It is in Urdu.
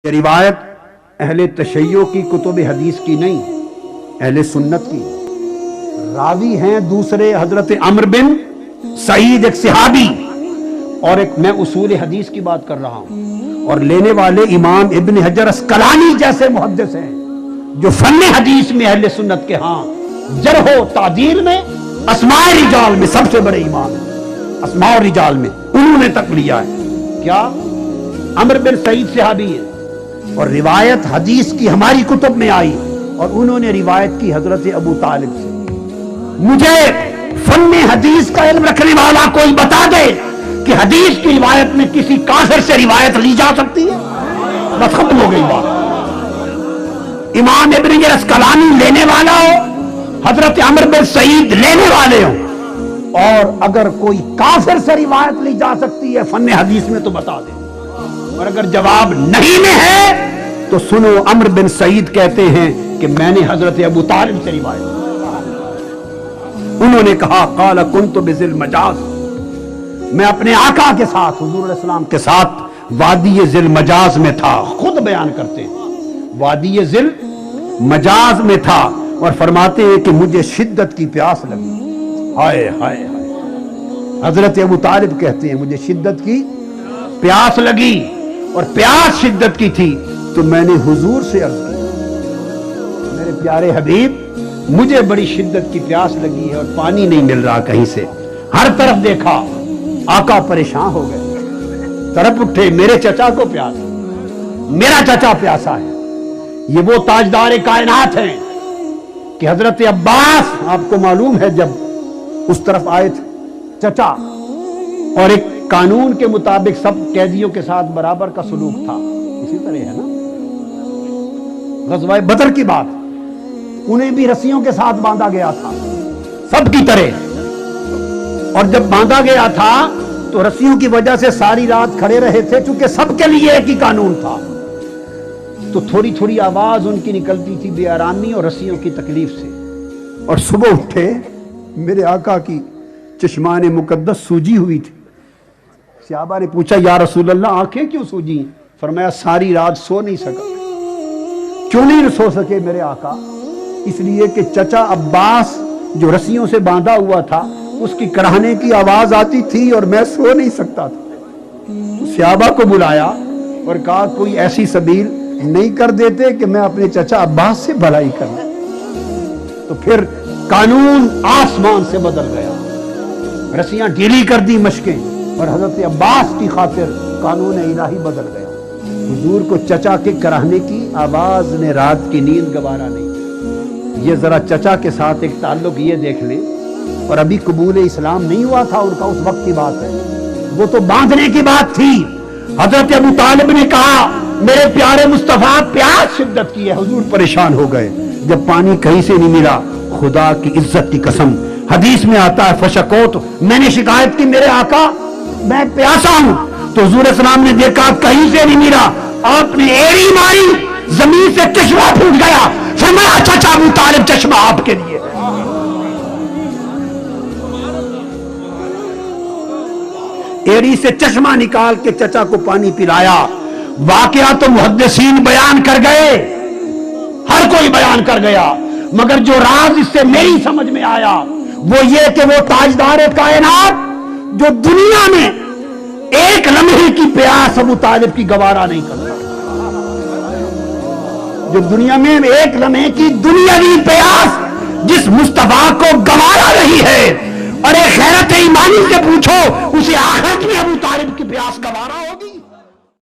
یہ روایت اہل تشیع کی کتب حدیث کی نہیں، اہل سنت کی۔ راوی ہیں دوسرے حضرت عمرو بن سعید ایک صحابی، اور ایک میں اصول حدیث کی بات کر رہا ہوں، اور لینے والے امام ابن حجر عسقلانی جیسے محدث ہیں جو فن حدیث میں اہل سنت کے ہاں جرح و تعدیل میں اسماء رجال میں سب سے بڑے امام ہیں۔ اسماء رجال میں انہوں نے تک لیا ہے کیا؟ عمرو بن سعید صحابی ہے، اور روایت حدیث کی ہماری کتب میں آئی، اور انہوں نے روایت کی حضرت ابو طالب سے۔ مجھے فن حدیث کا علم رکھنے والا کوئی بتا دے کہ حدیث کی روایت میں کسی کافر سے روایت لی جا سکتی ہے؟ بس ختم ہو گئی بات۔ امام ابن حجر عسقلانی لینے والا ہو، حضرت عمرو بن سعید لینے والے ہوں، اور اگر کوئی کافر سے روایت لی جا سکتی ہے فن حدیث میں تو بتا دیں، اور اگر جواب نہیں میں ہے تو سنو، عمرو بن سعید کہتے ہیں کہ میں نے حضرت ابو طالب سے روایت کی۔ انہوں نے کہا قال کنت بذی المجاز، میں اپنے آقا کے ساتھ حضور علیہ السلام کے ساتھ وادی ذی المجاز میں تھا۔ خود بیان کرتے ہیں وادی ذی المجاز میں تھا، اور فرماتے ہیں کہ مجھے شدت کی پیاس لگی۔ ہائے ہائے ہائے، حضرت ابو طالب کہتے ہیں مجھے شدت کی پیاس لگی، اور پیاس شدت کی تھی تو میں نے حضور سے عرض کی، میرے پیارے حبیب مجھے بڑی شدت کی پیاس لگی ہے اور پانی نہیں مل رہا کہیں سے۔ ہر طرف دیکھا، آقا پریشان ہو گئے، طرف اٹھے، میرے چچا کو پیاس، میرا چچا پیاسا ہے۔ یہ وہ تاجدار کائنات ہیں کہ حضرت عباس، آپ کو معلوم ہے جب اس طرف آئے تھے چچا، اور ایک قانون کے مطابق سب قیدیوں کے ساتھ برابر کا سلوک تھا، اسی طرح ہے نا غزوہ بدر کی بات، انہیں بھی رسیوں کے ساتھ باندھا گیا تھا سب کی طرح، اور جب باندھا گیا تھا تو رسیوں کی وجہ سے ساری رات کھڑے رہے تھے، چونکہ سب کے لیے ایک ہی قانون تھا، تو تھوڑی تھوڑی آواز ان کی نکلتی تھی بے آرامی اور رسیوں کی تکلیف سے۔ اور صبح اٹھے، میرے آقا کی چشمان مقدس سوجی ہوئی تھی۔ صحابہ نے پوچھا یا رسول اللہ آنکھیں کیوں سوجی؟ فرمایا ساری رات سو نہیں سکا۔ کیوں نہیں سو سکے میرے آقا؟ اس لیے کہ چچا عباس جو رسیوں سے باندھا ہوا تھا، اس کی کڑھانے کی آواز آتی تھی اور میں سو نہیں سکتا تھا۔ صحابہ کو بلایا اور کہا کوئی ایسی سبیل نہیں کر دیتے کہ میں اپنے چچا عباس سے بھلائی کروں؟ تو پھر قانون آسمان سے بدل گیا، رسیاں ڈھیلی کر دی مشکیں، اور حضرت عباس کی خاطر قانون الہی بدل گیا۔ حضور کو چچا کے کراہنے کی آواز نے رات کی نیند گوارا نہیں۔ یہ ذرا چچا کے ساتھ ایک تعلق یہ دیکھ لیں، اور ابھی قبول اسلام نہیں ہوا تھا ان کا، اس وقت کی بات ہے، وہ تو باندھنے کی بات تھی۔ حضرت ابو طالب نے کہا میرے پیارے مصطفیٰ پیاس شدت کی ہے۔ حضور پریشان ہو گئے، جب پانی کہیں سے نہیں ملا، خدا کی عزت کی قسم حدیث میں آتا ہے فشکوت، میں نے شکایت کی میرے آقا میں پیاسا ہوں، تو حضور السلام نے دیکھا کہیں سے نہیں ملا، آپ نے ایڑی ماری، زمین سے چشمہ پھوٹ گیا، فرمایا چچا ابو طالب چشمہ آپ کے لیے۔ ایڑی سے چشمہ نکال کے چچا کو پانی پلایا۔ واقعہ تو محدثین بیان کر گئے، ہر کوئی بیان کر گیا، مگر جو راز اس سے میری سمجھ میں آیا وہ یہ کہ وہ تاجدار کائنات جو دنیا میں ایک لمحے کی پیاس ابو طالب کی گوارا نہیں کرتا، جو دنیا میں ایک لمحے کی دنیاوی پیاس جس مصطفیٰ کو گوارا رہی ہے، اور ایک غیرت ایمانی سے پوچھو اسے آخرت میں ابو طالب کی پیاس گوارا ہوگی؟